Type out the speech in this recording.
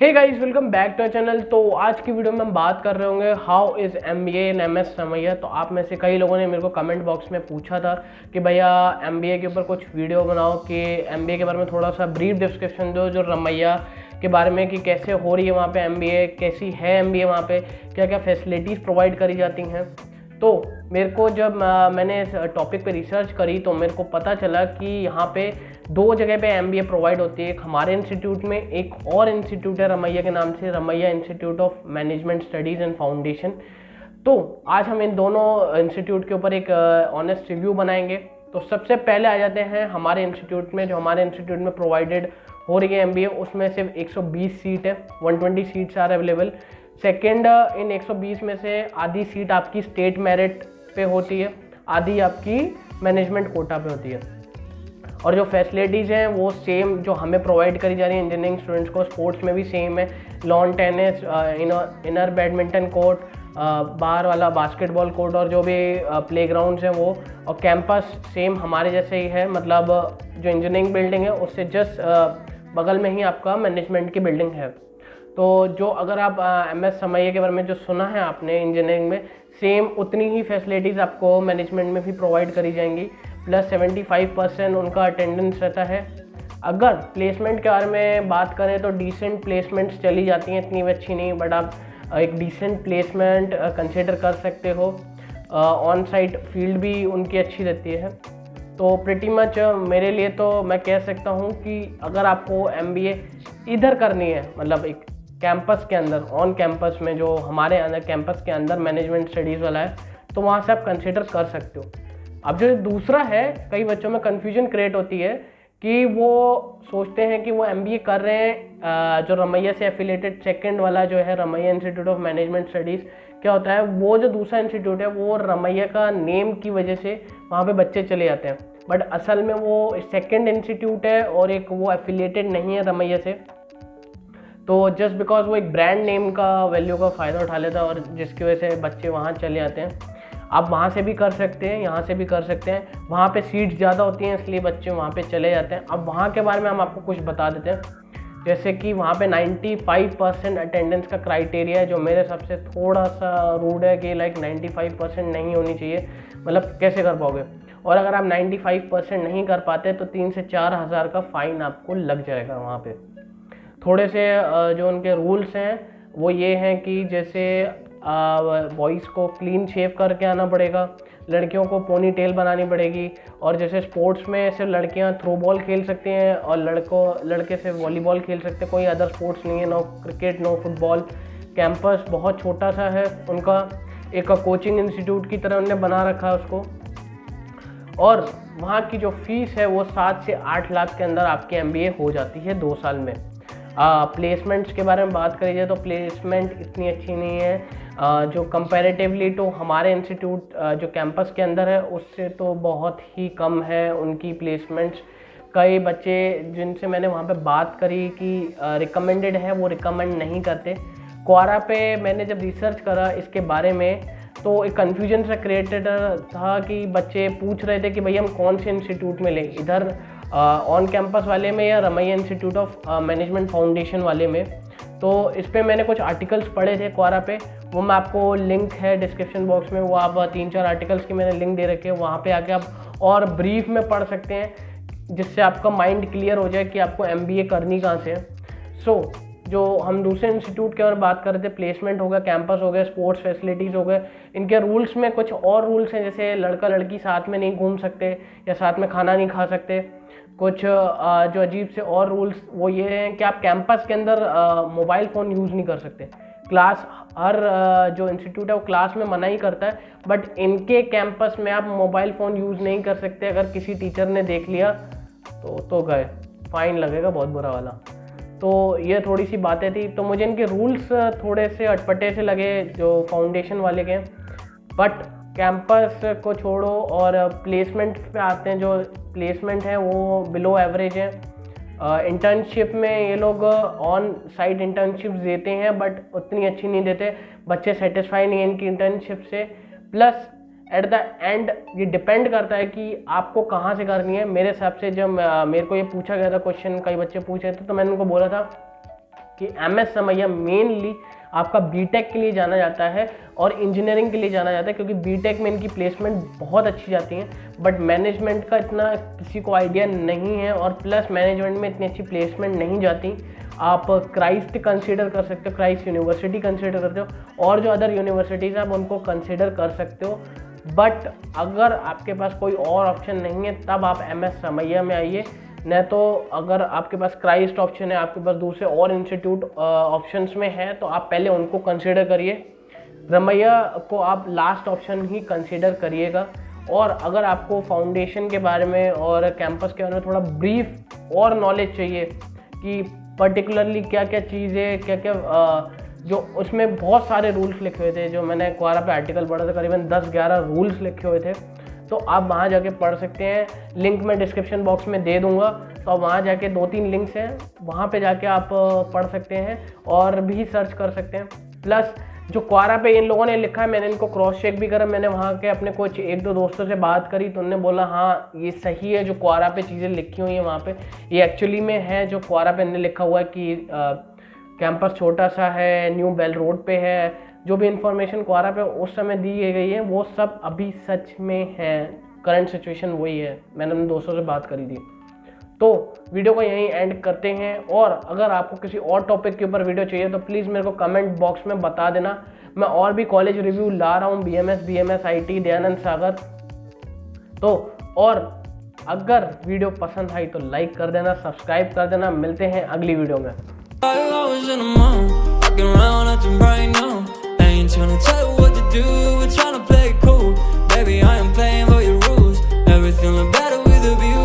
Hey guys, welcome back to channel. तो आज की वीडियो में हम बात कर रहे होंगे how is MBA in MS Ramaiah. तो आप में से कई लोगों ने मेरे को कमेंट बॉक्स में पूछा था कि भैया एमबीए के ऊपर कुछ वीडियो बनाओ, कि एमबीए के बारे में थोड़ा सा ब्रीफ डिस्क्रिप्शन दो, जो रमैया के बारे में कि कैसे हो रही है वहाँ पे एमबीए, कैसी है एमबीए, वहाँ पे क्या क्या फैसिलिटीज़ प्रोवाइड करी जाती हैं। तो मेरे को जब मैंने इस टॉपिक पे रिसर्च करी तो मेरे को पता चला कि यहाँ पे दो जगह पे एमबीए प्रोवाइड होती है। एक हमारे इंस्टीट्यूट में, एक और इंस्टीट्यूट है रमैया के नाम से, Ramaiah institute of management studies and foundation. तो आज हम इन दोनों इंस्टीट्यूट के ऊपर एक ऑनेस्ट रिव्यू बनाएंगे। तो सबसे पहले आ जाते हैं हमारे इंस्टीट्यूट में। जो हमारे इंस्टीट्यूट में प्रोवाइडेड हो रही है एमबीए, उसमें सिर्फ 120 सीट है, 120 सीट्स आर अवेलेबल। सेकेंड, इन 120 में से आधी सीट आपकी स्टेट मेरिट पे होती है, आधी आपकी मैनेजमेंट कोटा पे होती है। और जो फैसिलिटीज़ हैं वो सेम जो हमें प्रोवाइड करी जा रही है इंजीनियरिंग स्टूडेंट्स को, स्पोर्ट्स में भी सेम है। Lawn tennis, inner badminton court, बाहर वाला बास्केटबॉल कोर्ट और जो भी प्लेग्राउंड्स हैं वो, और कैंपस सेम हमारे जैसे ही है। मतलब जो इंजीनियरिंग बिल्डिंग है उससे जस्ट बगल में ही आपका मैनेजमेंट की बिल्डिंग है। तो जो अगर आप एमएस रमैया के बारे में जो सुना है आपने इंजीनियरिंग में, सेम उतनी ही फैसिलिटीज़ आपको मैनेजमेंट में भी प्रोवाइड करी जाएंगी। प्लस 75% उनका अटेंडेंस रहता है। अगर प्लेसमेंट के बारे में बात करें तो डिसेंट प्लेसमेंट्स चली जाती हैं, इतनी भी अच्छी नहीं, बट आप एक डिसेंट प्लेसमेंट कंसिडर कर सकते हो। ऑन साइट फील्ड भी उनकी अच्छी रहती है। तो प्रिटी मच मेरे लिए तो मैं कह सकता हूँ कि अगर आपको एमबीए इधर करनी है, मतलब एक कैंपस के अंदर, ऑन कैंपस में, जो हमारे अंदर कैंपस के अंदर मैनेजमेंट स्टडीज़ वाला है, तो वहाँ से आप कंसिडर कर सकते हो। अब जो दूसरा है, कई बच्चों में कन्फ्यूजन क्रिएट होती है कि वो सोचते हैं कि वो एमबीए कर रहे हैं जो रमैया से एफिलेटेड सेकंड वाला जो है Ramaiah institute of management studies. क्या होता है, वो जो दूसरा इंस्टीट्यूट है वो रमैया का नेम की वजह से वहाँ पे बच्चे चले जाते हैं, बट असल में वो सेकंड इंस्टीट्यूट है और एक वो एफिलेटेड नहीं है रमैया से। तो जस्ट बिकॉज वो एक ब्रांड नेम का वैल्यू का फ़ायदा उठा लेता है, और जिसकी वजह से बच्चे वहाँ चले जाते हैं। आप वहाँ से भी कर सकते हैं, यहाँ से भी कर सकते हैं। वहाँ पे सीट्स ज़्यादा होती हैं इसलिए बच्चे वहाँ पे चले जाते हैं। अब वहाँ के बारे में हम आपको कुछ बता देते हैं। जैसे कि वहाँ पे 95% अटेंडेंस का क्राइटेरिया है, जो मेरे हिसाब से थोड़ा सा रूड है कि लाइक 95% नहीं होनी चाहिए। मतलब कैसे कर पाओगे? और अगर आप 95% नहीं कर पाते तो 3 से 4 हज़ार का फ़ाइन आपको लग जाएगा। वहाँ पे थोड़े से जो उनके रूल्स हैं वो ये हैं कि जैसे बॉयज़ को क्लीन शेव करके आना पड़ेगा, लड़कियों को पोनी टेल बनानी पड़ेगी, और जैसे स्पोर्ट्स में सिर्फ लड़कियां थ्रो बॉल खेल सकती हैं और लड़के सिर्फ वॉलीबॉल खेल सकते हैं। कोई अदर स्पोर्ट्स नहीं है, no cricket, no football. Campus बहुत छोटा सा है उनका, एक कोचिंग इंस्टीट्यूट की तरह उन्होंने बना रखा है उसको। और वहाँ की जो फीस है वो 7 से 8 लाख के अंदर आपकी एमबीए हो जाती है 2 साल में। प्लेसमेंट्स के बारे में बात करी जाए तो प्लेसमेंट इतनी अच्छी नहीं है जो कंपैरेटिवली तो हमारे इंस्टीट्यूट जो कैंपस के अंदर है उससे तो बहुत ही कम है उनकी प्लेसमेंट्स। कई बच्चे जिनसे मैंने वहाँ पे बात करी कि रिकमेंडेड है, वो रिकमेंड नहीं करते। क्वारा पे मैंने जब रिसर्च करा इसके बारे में तो एक कन्फ्यूजन सा क्रिएटेड था कि बच्चे पूछ रहे थे कि भैया हम कौन से इंस्टीट्यूट में लें, इधर ऑन कैंपस वाले में या Ramaiah institute of management foundation वाले में। तो इस पर मैंने कुछ आर्टिकल्स पढ़े थे क्वारा पे, वो मैं आपको लिंक है डिस्क्रिप्शन बॉक्स में, वो आप 3-4 आर्टिकल्स की मैंने लिंक दे रखे हैं, वहाँ पे आके आप और ब्रीफ में पढ़ सकते हैं, जिससे आपका माइंड क्लियर हो जाए कि आपको एमबीए करनी कहाँ से है। सो जो हम दूसरे इंस्टीट्यूट के और बात कर रहे थे, प्लेसमेंट हो गया, कैंपस हो गया, स्पोर्ट्स फैसिलिटीज़ हो गए, इनके रूल्स में कुछ और रूल्स हैं, जैसे लड़का लड़की साथ में नहीं घूम सकते या साथ में खाना नहीं खा सकते। कुछ जो अजीब से और रूल्स वो ये हैं कि आप कैंपस के अंदर मोबाइल फ़ोन यूज़ नहीं कर सकते। क्लास हर जो इंस्टीट्यूट है वो क्लास में मना ही करता है, बट इनके कैंपस में आप मोबाइल फ़ोन यूज़ नहीं कर सकते। अगर किसी टीचर ने देख लिया तो गए, फ़ाइन लगेगा बहुत बुरा वाला। तो ये थोड़ी सी बातें थी। तो मुझे इनके रूल्स थोड़े से अटपटे से लगे जो फाउंडेशन वाले के, बट कैंपस को छोड़ो और प्लेसमेंट पे आते हैं। जो प्लेसमेंट है वो बिलो एवरेज है। इंटर्नशिप में ये लोग ऑन साइट इंटर्नशिप्स देते हैं, बट उतनी अच्छी नहीं देते, बच्चे सेटिस्फाई नहीं है इनकी इंटर्नशिप से। प्लस एट द एंड ये डिपेंड करता है कि आपको कहाँ से करनी है। मेरे हिसाब से जब मेरे को ये पूछा गया था क्वेश्चन, कई बच्चे पूछ रहे थे, तो मैंने उनको बोला था कि MS समैया मेनली आपका बीटेक के लिए जाना जाता है और इंजीनियरिंग के लिए जाना जाता है, क्योंकि बीटेक में इनकी प्लेसमेंट बहुत अच्छी जाती है, बट मैनेजमेंट का इतना किसी को आइडिया नहीं है और प्लस मैनेजमेंट में इतनी अच्छी प्लेसमेंट नहीं जाती। आप क्राइस्ट कंसीडर कर सकते हो, क्राइस्ट यूनिवर्सिटी कंसीडर करते हो, और जो अदर यूनिवर्सिटीज़ आप उनको कंसीडर कर सकते हो। बट अगर आपके पास कोई और ऑप्शन नहीं है तब आप MS समैया में आइए, नहीं तो अगर आपके पास क्राइस्ट ऑप्शन है, आपके पास दूसरे और इंस्टीट्यूट ऑप्शंस में है तो आप पहले उनको कंसीडर करिए। रमैया को आप लास्ट ऑप्शन ही कंसीडर करिएगा। और अगर आपको फाउंडेशन के बारे में और कैंपस के बारे में थोड़ा ब्रीफ और नॉलेज चाहिए कि पर्टिकुलरली क्या क्या चीज़ें, क्या क्या जो उसमें बहुत सारे रूल्स लिखे हुए थे, जो मैंने क्वारा पे आर्टिकल पढ़ा था, करीबन 10-11 रूल्स लिखे हुए थे, तो आप वहाँ जाके पढ़ सकते हैं। लिंक मैं डिस्क्रिप्शन बॉक्स में दे दूँगा, तो आप वहाँ जाके 2-3 लिंक्स हैं, वहाँ पे जाके आप पढ़ सकते हैं और भी सर्च कर सकते हैं। प्लस जो क्वारा पे इन लोगों ने लिखा है, मैंने इनको क्रॉस चेक भी करा, मैंने वहाँ के अपने कुछ 1-2 दोस्तों से बात करी तो उन्होंने बोला हाँ ये सही है, जो क्वारा पे चीज़ें लिखी हुई हैं वहाँ पे ये एक्चुअली में है। जो क्वारा पे इन्होंने लिखा हुआ है कि कैंपस छोटा सा है, न्यू बेल रोड पे है, जो भी इंफॉर्मेशन क्वारा पे उस समय दी गई है वो सब अभी सच में है, करंट सिचुएशन वही है, मैंने उन दोस्तों से बात करी थी। तो वीडियो को यहीं एंड करते हैं, और अगर आपको किसी और टॉपिक के ऊपर वीडियो चाहिए तो प्लीज़ मेरे को कमेंट बॉक्स में बता देना। मैं और भी कॉलेज रिव्यू ला रहा हूँ, BMS IT दयानंद सागर। तो और अगर वीडियो पसंद आई तो लाइक कर देना, सब्सक्राइब कर देना। मिलते हैं अगली वीडियो में। Tryna tell you what to do, we're tryna play it cool. Baby, I am playing by your rules. Everything look better with a view.